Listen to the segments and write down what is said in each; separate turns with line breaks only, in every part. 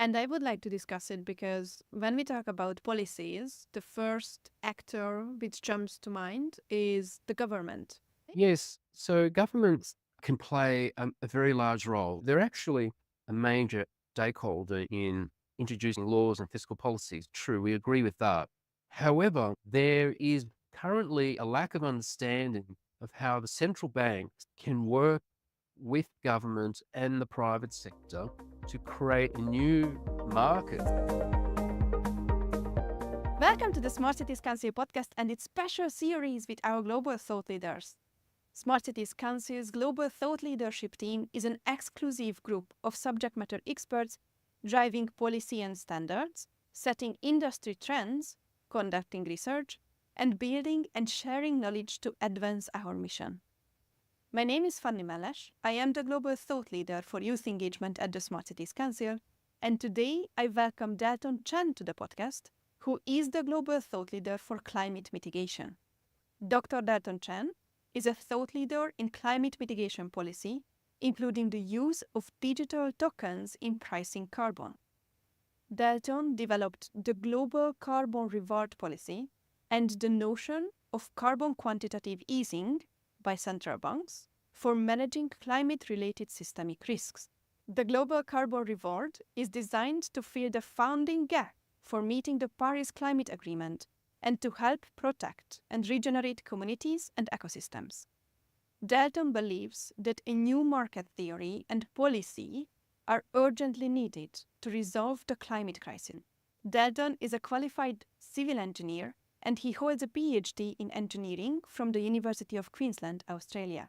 And I would like to discuss it because when we talk about policies, the first actor which jumps to mind is the government.
Yes, so governments can play a very large role. They're actually a major stakeholder in introducing laws and fiscal policies. True, we agree with that. However, there is currently a lack of understanding of how the central banks can work with government and the private sector to create a new market.
Welcome to the Smart Cities Council podcast and its special series with our global thought leaders. Smart Cities Council's Global Thought Leadership Team is an exclusive group of subject matter experts driving policy and standards, setting industry trends, conducting research, and building and sharing knowledge to advance our mission. My name is Fanny Meles. I am the Global Thought Leader for Youth Engagement at the Smart Cities Council, and today I welcome Delton Chen to the podcast, who is the Global Thought Leader for Climate Mitigation. Dr. Delton Chen is a thought leader in climate mitigation policy, including the use of digital tokens in pricing carbon. Delton developed the global carbon reward policy and the notion of carbon quantitative easing by central banks for managing climate-related systemic risks. The global carbon reward is designed to fill the funding gap for meeting the Paris Climate Agreement and to help protect and regenerate communities and ecosystems. Delton believes that a new market theory and policy are urgently needed to resolve the climate crisis. Delton is a qualified civil engineer and he holds a PhD in engineering from the University of Queensland, Australia.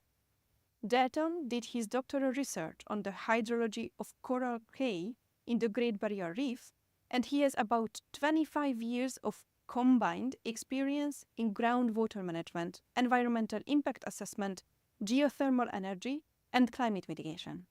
Delton did his doctoral research on the hydrology of coral Cay in the Great Barrier Reef, and he has about 25 years of combined experience in groundwater management, environmental impact assessment, geothermal energy, and climate mitigation.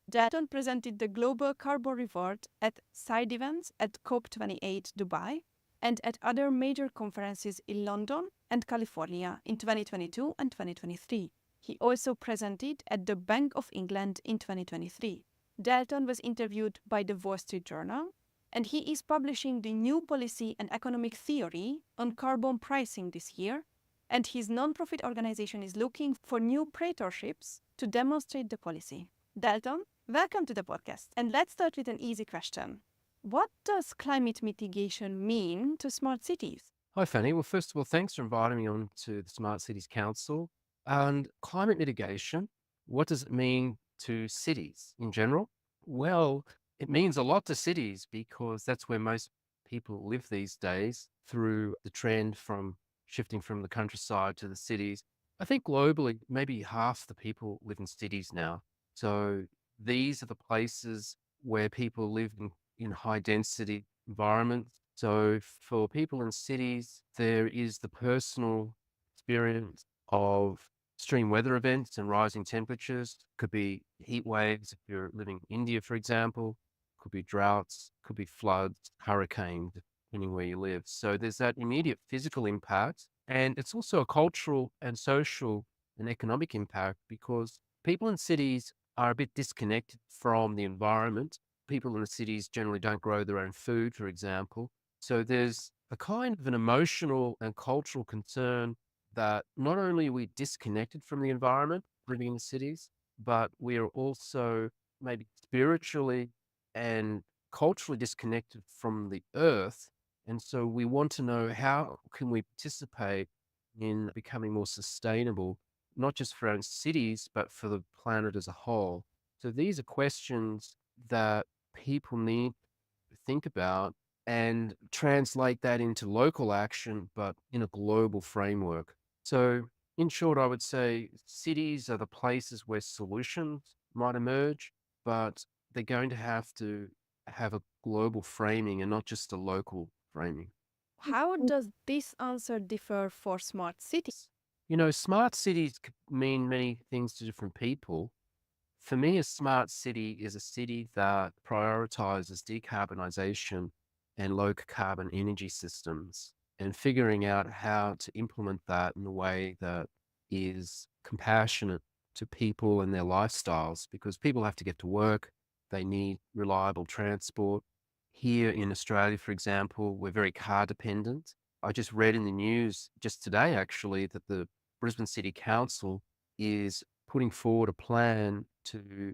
Delton presented the Global Carbon Reward at side events at COP28 Dubai and at other major conferences in London and California in 2022 and 2023. He also presented at the Bank of England in 2023. Delton was interviewed by the Wall Street Journal, and he is publishing the new policy and economic theory on carbon pricing this year, and his nonprofit organization is looking for new praetorships to demonstrate the policy. Delton, welcome to the podcast, and let's start with an easy question. What does climate mitigation mean to smart cities?
Hi, Fanny. Well, first of all, thanks for inviting me on to the Smart Cities Council. And climate mitigation, what does it mean to cities in general? Well, it means a lot to cities because that's where most people live these days through the trend from shifting from the countryside to the cities. I think globally, maybe half the people live in cities now. So these are the places where people live in high density environments. So for people in cities, there is the personal experience of extreme weather events and rising temperatures. Could be heat waves if you're living in India, for example. Could be droughts, could be floods, hurricanes, depending where you live. So there's that immediate physical impact. And it's also a cultural and social and economic impact because people in cities are a bit disconnected from the environment. People in the cities generally don't grow their own food, for example. So there's a kind of an emotional and cultural concern that not only are we disconnected from the environment living in the cities, but we are also maybe spiritually and culturally disconnected from the earth. And so we want to know how can we participate in becoming more sustainable, not just for our own cities, but for the planet as a whole. So these are questions that people need to think about and translate that into local action, but in a global framework. So, in short, I would say cities are the places where solutions might emerge, but they're going to have a global framing and not just a local framing.
How does this answer differ for smart cities?
Smart cities could mean many things to different people. For me, a smart city is a city that prioritizes decarbonization and low carbon energy systems and figuring out how to implement that in a way that is compassionate to people and their lifestyles because people have to get to work. They need reliable transport. Here in Australia, for example, we're very car dependent. I just read in the news just today, actually, that the Brisbane City Council is putting forward a plan to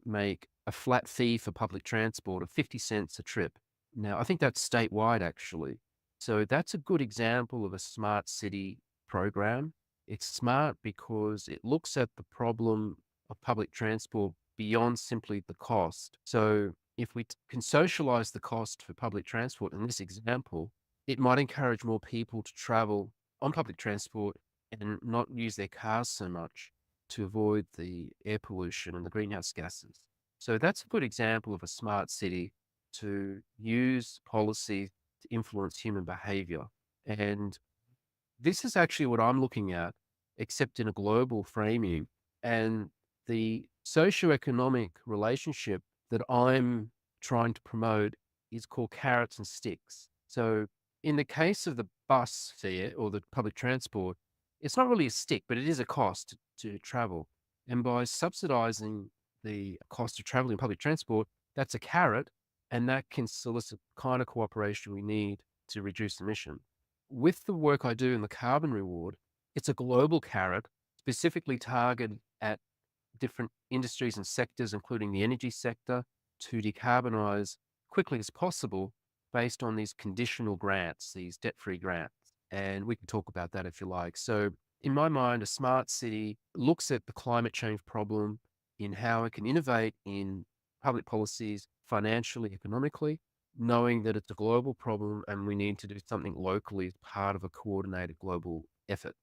make a flat fee for public transport of 50 cents a trip. Now, I think that's statewide, actually. So that's a good example of a smart city program. It's smart because it looks at the problem of public transport beyond simply the cost. So if we can socialize the cost for public transport in this example, it might encourage more people to travel on public transport and not use their cars so much to avoid the air pollution and the greenhouse gases. So that's a good example of a smart city to use policy to influence human behavior. And this is actually what I'm looking at, except in a global framing. And the socioeconomic relationship that I'm trying to promote is called carrots and sticks. So in the case of the bus fare or the public transport, it's not really a stick, but it is a cost to travel. And by subsidizing the cost of traveling public transport, that's a carrot, and that can solicit the kind of cooperation we need to reduce emissions. With the work I do in the carbon reward, it's a global carrot specifically targeted at different industries and sectors, including the energy sector, to decarbonize quickly as possible based on these conditional grants, these debt-free grants. And we can talk about that if you like. So in my mind, a smart city looks at the climate change problem in how it can innovate in public policies financially, economically, knowing that it's a global problem and we need to do something locally as part of a coordinated global effort.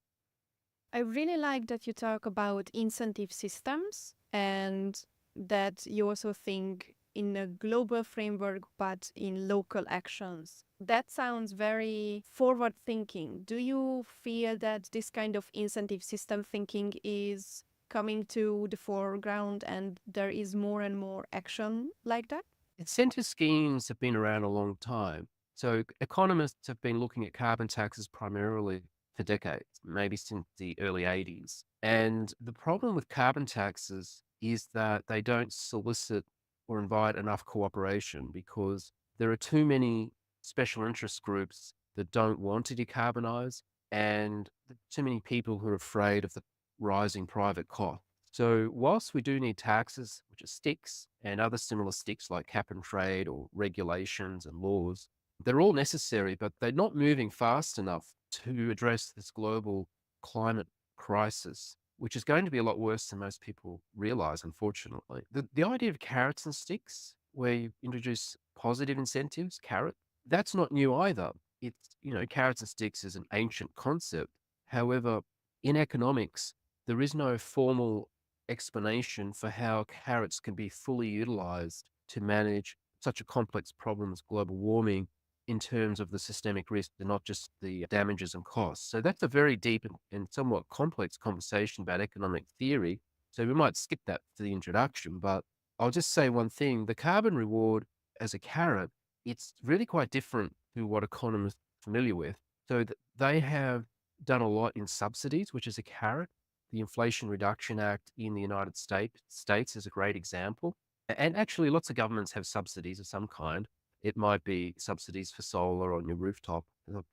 I really like that you talk about incentive systems and that you also think in a global framework but in local actions. That sounds very forward thinking. Do you feel that this kind of incentive system thinking is coming to the foreground and there is more and more action like that?
Incentive schemes have been around a long time. So economists have been looking at carbon taxes primarily for decades, maybe since the early 80s. And the problem with carbon taxes is that they don't solicit or invite enough cooperation because there are too many special interest groups that don't want to decarbonize and too many people who are afraid of the rising private cost. So whilst we do need taxes, which are sticks, and other similar sticks like cap and trade or regulations and laws, they're all necessary, but they're not moving fast enough to address this global climate crisis, which is going to be a lot worse than most people realize, unfortunately. The idea of carrots and sticks, where you introduce positive incentives, carrot, that's not new either. It's, carrots and sticks is an ancient concept. However, in economics, there is no formal explanation for how carrots can be fully utilized to manage such a complex problem as global warming in terms of the systemic risk and not just the damages and costs. So that's a very deep and somewhat complex conversation about economic theory. So we might skip that for the introduction, but I'll just say one thing. The carbon reward as a carrot, it's really quite different to what economists are familiar with. So they have done a lot in subsidies, which is a carrot. The Inflation Reduction Act in the United States is a great example. And actually, lots of governments have subsidies of some kind. It might be subsidies for solar on your rooftop,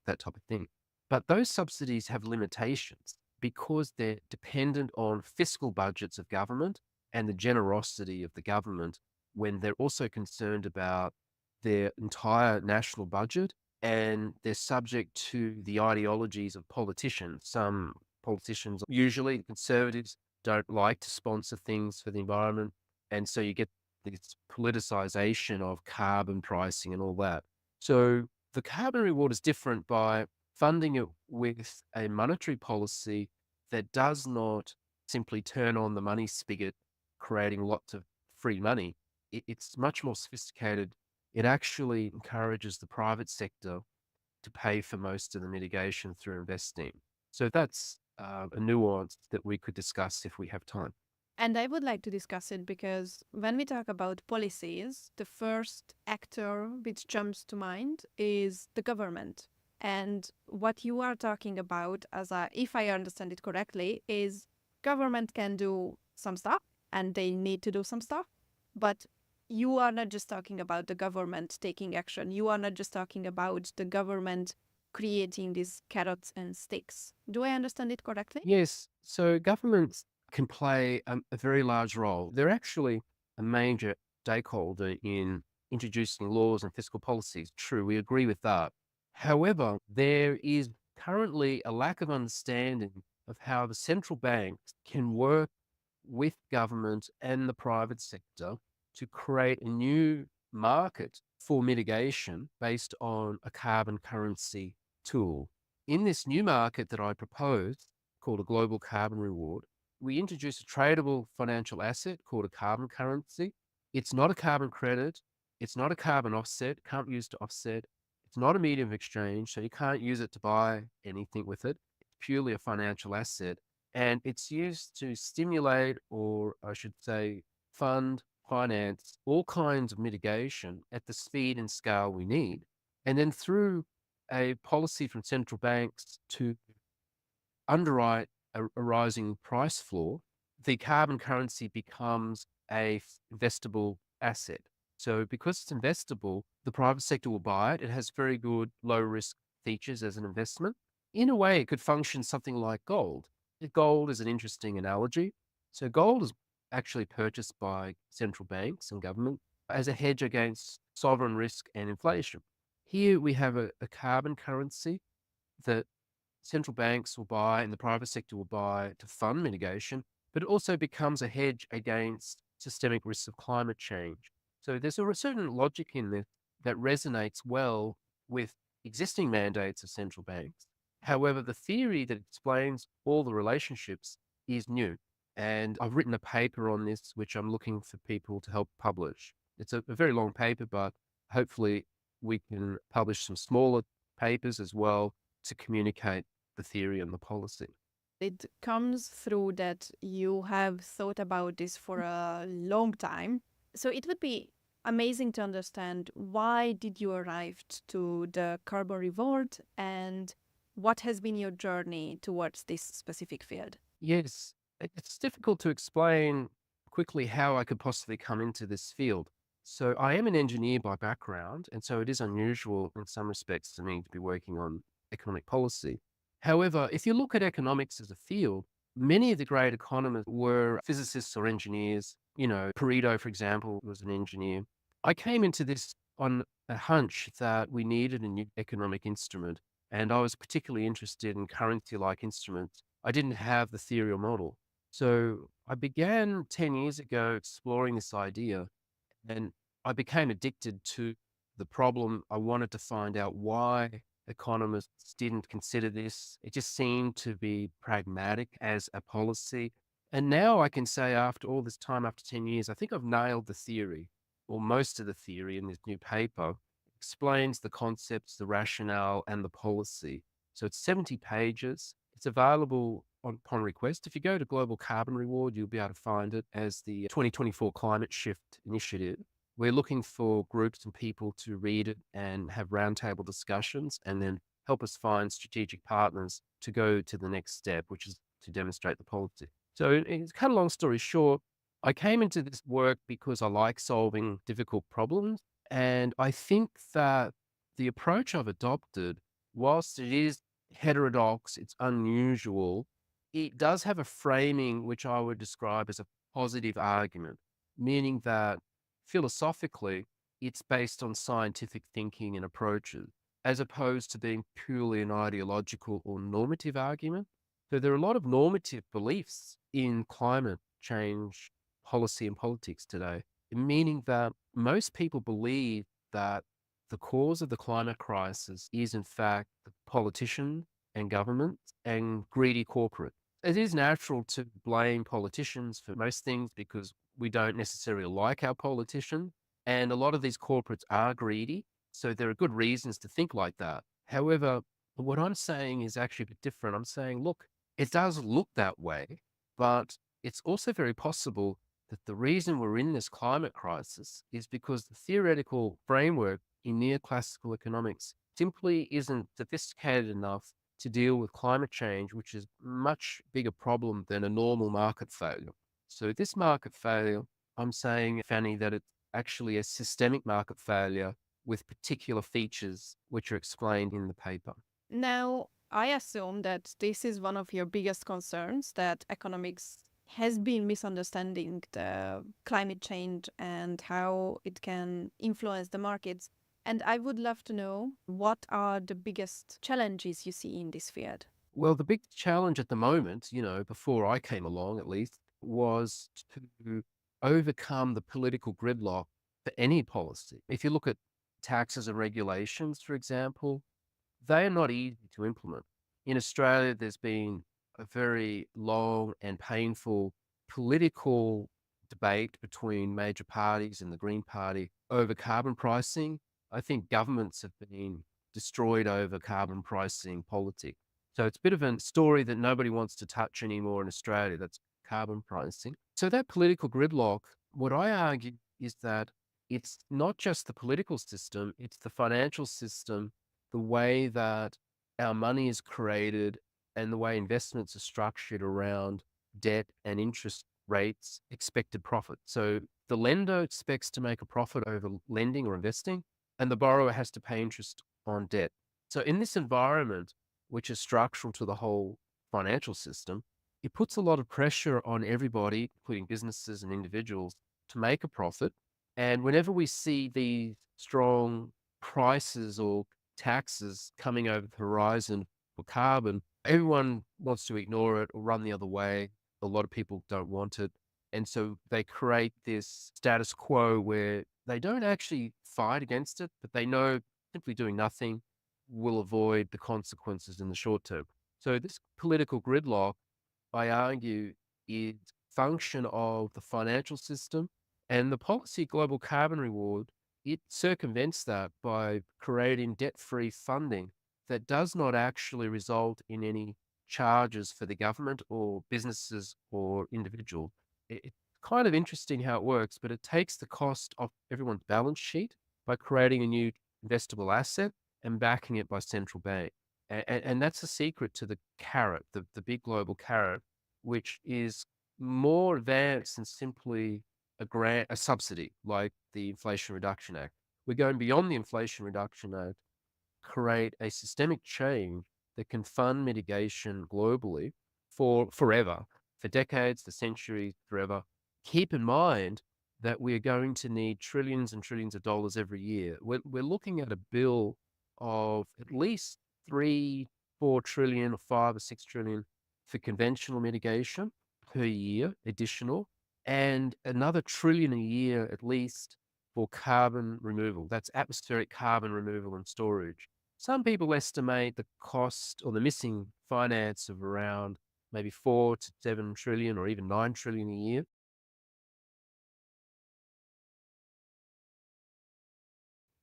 that type of thing. But those subsidies have limitations because they're dependent on fiscal budgets of government and the generosity of the government when they're also concerned about their entire national budget, and they're subject to the ideologies of politicians. Some politicians, usually conservatives, don't like to sponsor things for the environment. And so you get this politicization of carbon pricing and all that. So the carbon reward is different by funding it with a monetary policy that does not simply turn on the money spigot, creating lots of free money. It's much more sophisticated. It actually encourages the private sector to pay for most of the mitigation through investing. So that's a nuance that we could discuss if we have time.
And I would like to discuss it because when we talk about policies, the first actor which jumps to mind is the government. And what you are talking about, if I understand it correctly, is government can do some stuff and they need to do some stuff, but you are not just talking about the government taking action. You are not just talking about the government creating these carrots and sticks. Do I understand it correctly?
Yes, so governments can play a very large role. They're actually a major stakeholder in introducing laws and fiscal policies. True, we agree with that. However, there is currently a lack of understanding of how the central banks can work with government and the private sector to create a new market for mitigation based on a carbon currency tool. In this new market that I proposed, called a global carbon reward, we introduce a tradable financial asset called a carbon currency. It's not a carbon credit. It's not a carbon offset. Can't be used to offset. It's not a medium of exchange, so you can't use it to buy anything with it. It's purely a financial asset. And it's used to stimulate, or I should say, fund, finance all kinds of mitigation at the speed and scale we need. And then through a policy from central banks to underwrite a rising price floor, the carbon currency becomes a investable asset. So because it's investable, the private sector will buy it. It has very good low risk features as an investment. In a way, it could function something like gold. Gold is an interesting analogy. So gold is actually purchased by central banks and government as a hedge against sovereign risk and inflation. Here we have a carbon currency that central banks will buy and the private sector will buy to fund mitigation, but it also becomes a hedge against systemic risks of climate change. So there's a certain logic in this that resonates well with existing mandates of central banks. However, the theory that explains all the relationships is new. And I've written a paper on this, which I'm looking for people to help publish. It's a very long paper, but hopefully we can publish some smaller papers as well to communicate the theory and the policy.
It comes through that you have thought about this for a long time. So it would be amazing to understand why did you arrive to the carbon reward and what has been your journey towards this specific field?
Yes, it's difficult to explain quickly how I could possibly come into this field. So I am an engineer by background, and so it is unusual in some respects to me to be working on economic policy. However, if you look at economics as a field, many of the great economists were physicists or engineers. You know, Pareto, for example, was an engineer. I came into this on a hunch that we needed a new economic instrument, and I was particularly interested in currency-like instruments. I didn't have the theory or model. So I began 10 years ago exploring this idea, and I became addicted to the problem. I wanted to find out why economists didn't consider this. It just seemed to be pragmatic as a policy. And now I can say, after all this time, after 10 years, I think I've nailed the theory, or most of the theory in this new paper. Explains the concepts, the rationale, and the policy. So it's 70 pages. It's available upon request. If you go to Global Carbon Reward, you'll be able to find it as the 2024 Climate Shift Initiative. We're looking for groups and people to read it and have roundtable discussions and then help us find strategic partners to go to the next step, which is to demonstrate the policy. So, to cut a long story short, I came into this work because I like solving difficult problems. And I think that the approach I've adopted, whilst it is heterodox, it's unusual, it does have a framing which I would describe as a positive argument, meaning that philosophically, it's based on scientific thinking and approaches, as opposed to being purely an ideological or normative argument. So there are a lot of normative beliefs in climate change policy and politics today, meaning that most people believe that the cause of the climate crisis is, in fact, the politicians and governments and greedy corporate. It is natural to blame politicians for most things because we don't necessarily like our politicians. And a lot of these corporates are greedy. So there are good reasons to think like that. However, what I'm saying is actually a bit different. I'm saying, look, it does look that way, but it's also very possible that the reason we're in this climate crisis is because the theoretical framework in neoclassical economics simply isn't sophisticated enough to deal with climate change, which is a much bigger problem than a normal market failure. So this market failure, I'm saying, Fanny, that it's actually a systemic market failure with particular features which are explained in the paper.
Now, I assume that this is one of your biggest concerns, that economics has been misunderstanding the climate change and how it can influence the markets. And I would love to know, what are the biggest challenges you see in this field?
Well, the big challenge at the moment, before I came along at least, was to overcome the political gridlock for any policy. If you look at taxes and regulations, for example, they are not easy to implement. In Australia, there's been a very long and painful political debate between major parties and the Green Party over carbon pricing. I think governments have been destroyed over carbon pricing politics. So it's a bit of a story that nobody wants to touch anymore in Australia. That's carbon pricing. So that political gridlock, what I argue is that it's not just the political system, it's the financial system, the way that our money is created and the way investments are structured around debt and interest rates, expected profit. So the lender expects to make a profit over lending or investing, and the borrower has to pay interest on debt. So in this environment, which is structural to the whole financial system, it puts a lot of pressure on everybody, including businesses and individuals, to make a profit. And whenever we see these strong prices or taxes coming over the horizon for carbon, everyone wants to ignore it or run the other way. A lot of people don't want it. And so they create this status quo where they don't actually fight against it, but they know simply doing nothing will avoid the consequences in the short term. So this political gridlock, I argue, is function of the financial system, and the policy global carbon reward, it circumvents that by creating debt-free funding that does not actually result in any charges for the government or businesses or individual. It's kind of interesting how it works, but it takes the cost off everyone's balance sheet by creating a new investable asset and backing it by central bank. And that's the secret to the carrot, the big global carrot, which is more advanced than simply a grant, a subsidy like the Inflation Reduction Act. We're going beyond the Inflation Reduction Act, create a systemic change that can fund mitigation globally for forever, for decades, for centuries, forever. Keep in mind that we are going to need trillions and trillions of dollars every year. We're looking at a bill of at least 3, 4 trillion, or 5 or 6 trillion for conventional mitigation per year, additional, and another trillion a year at least for carbon removal. That's atmospheric carbon removal and storage. Some people estimate the cost or the missing finance of around maybe 4 to 7 trillion or even 9 trillion a year.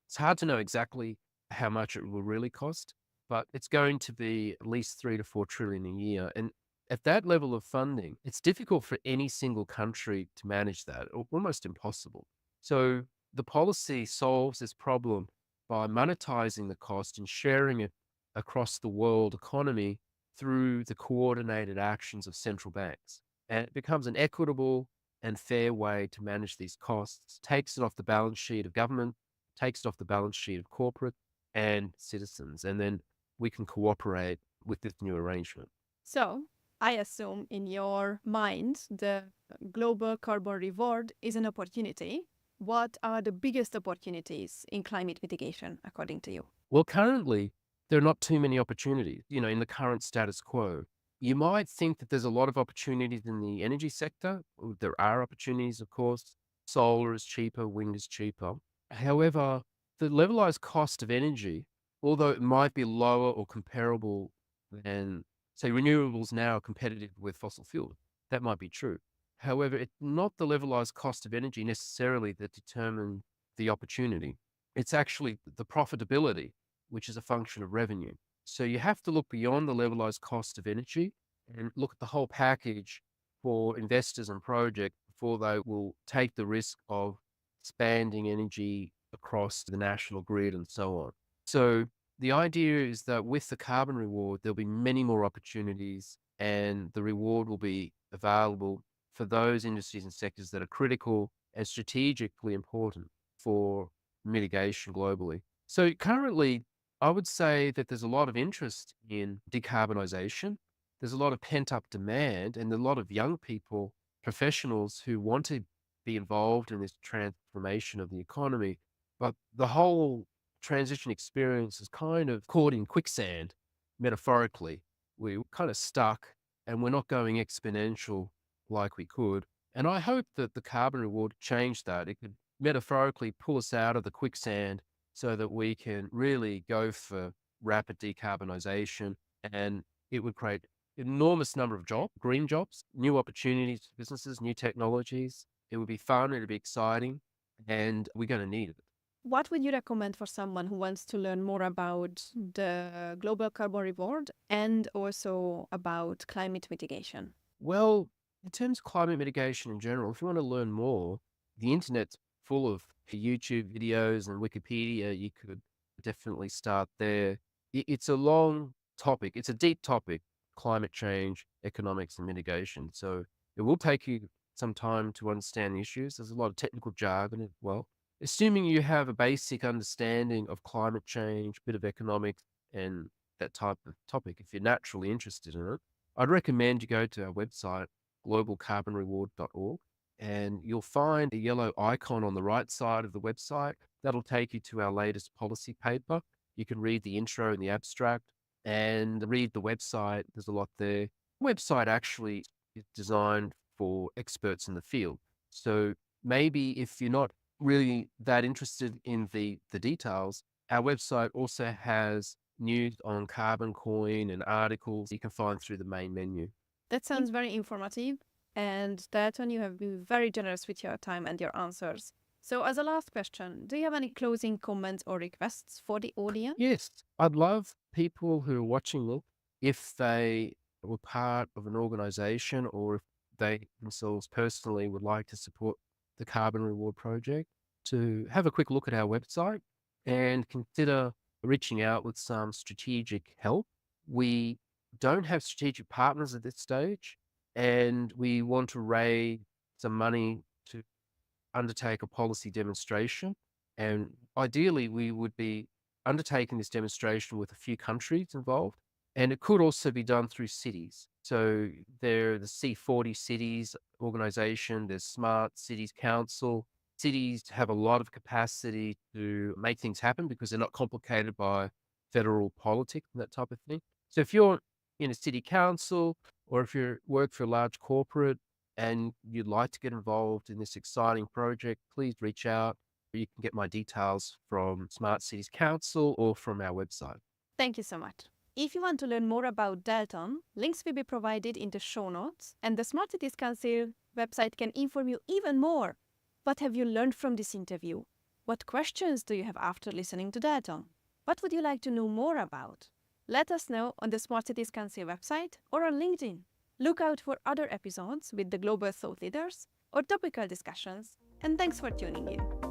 It's hard to know exactly how much it will really cost, but it's going to be at least 3 to 4 trillion a year. And at that level of funding, it's difficult for any single country to manage that, or almost impossible. So the policy solves this problem by monetizing the cost and sharing it across the world economy through the coordinated actions of central banks. And it becomes an equitable and fair way to manage these costs, takes it off the balance sheet of government, takes it off the balance sheet of corporate and citizens, and then we can cooperate with this new arrangement.
So, I assume in your mind, the global carbon reward is an opportunity. What are the biggest opportunities in climate mitigation, according to you?
Well, currently, there are not too many opportunities, in the current status quo. You might think that there's a lot of opportunities in the energy sector. There are opportunities, of course. Solar is cheaper, wind is cheaper. However, the levelized cost of energy, although it might be lower or comparable than, say, renewables now are competitive with fossil fuel, that might be true. However, it's not the levelized cost of energy necessarily that determines the opportunity. It's actually the profitability, which is a function of revenue. So you have to look beyond the levelized cost of energy and look at the whole package for investors and projects before they will take the risk of expanding energy across the national grid and so on. So the idea is that with the carbon reward, there'll be many more opportunities and the reward will be available for those industries and sectors that are critical and strategically important for mitigation globally. So currently, I would say that there's a lot of interest in decarbonisation. There's a lot of pent-up demand and a lot of young people, professionals who want to be involved in this transformation of the economy. But the whole transition experience is kind of caught in quicksand, metaphorically. We're kind of stuck and we're not going exponential like we could. And I hope that the carbon reward changed that. It could metaphorically pull us out of the quicksand so that we can really go for rapid decarbonisation, and it would create enormous number of jobs, green jobs, new opportunities for businesses, new technologies. It would be fun, it would be exciting, and we're going to need it.
What would you recommend for someone who wants to learn more about the global carbon reward and also about climate mitigation?
Well, in terms of climate mitigation in general, if you want to learn more, the internet's full of YouTube videos and Wikipedia. You could definitely start there. It's a long topic. It's a deep topic, climate change, economics, and mitigation. So it will take you some time to understand the issues. There's a lot of technical jargon as well. Assuming you have a basic understanding of climate change, bit of economics, and that type of topic, if you're naturally interested in it, I'd recommend you go to our website, globalcarbonreward.org, and you'll find a yellow icon on the right side of the website. That'll take you to our latest policy paper. You can read the intro and the abstract and read the website. There's a lot there. The website actually is designed for experts in the field. So maybe if you're not really that interested in the details, our website also has news on carbon coin and articles you can find through the main menu.
That sounds very informative. And Dalton, you have been very generous with your time and your answers. So, as a last question, do you have any closing comments or requests for the audience?
Yes, I'd love people who are watching this, if they were part of an organization or if they themselves personally would like to support the Carbon Reward Project, to have a quick look at our website and consider reaching out with some strategic help. We don't have strategic partners at this stage, and we want to raise some money to undertake a policy demonstration. And ideally, we would be undertaking this demonstration with a few countries involved. And it could also be done through cities. So there are the C40 Cities organization, there's Smart Cities Council. Cities have a lot of capacity to make things happen because they're not complicated by federal politics and that type of thing. So if you're in a city council or if you work for a large corporate and you'd like to get involved in this exciting project, please reach out. You can get my details from Smart Cities Council or from our website.
Thank you so much. If you want to learn more about Dalton, links will be provided in the show notes, and the Smart Cities Council website can inform you even more. What have you learned from this interview? What questions do you have after listening to Dalton? What would you like to know more about? Let us know on the Smart Cities Council website or on LinkedIn. Look out for other episodes with the global thought leaders or topical discussions, and thanks for tuning in.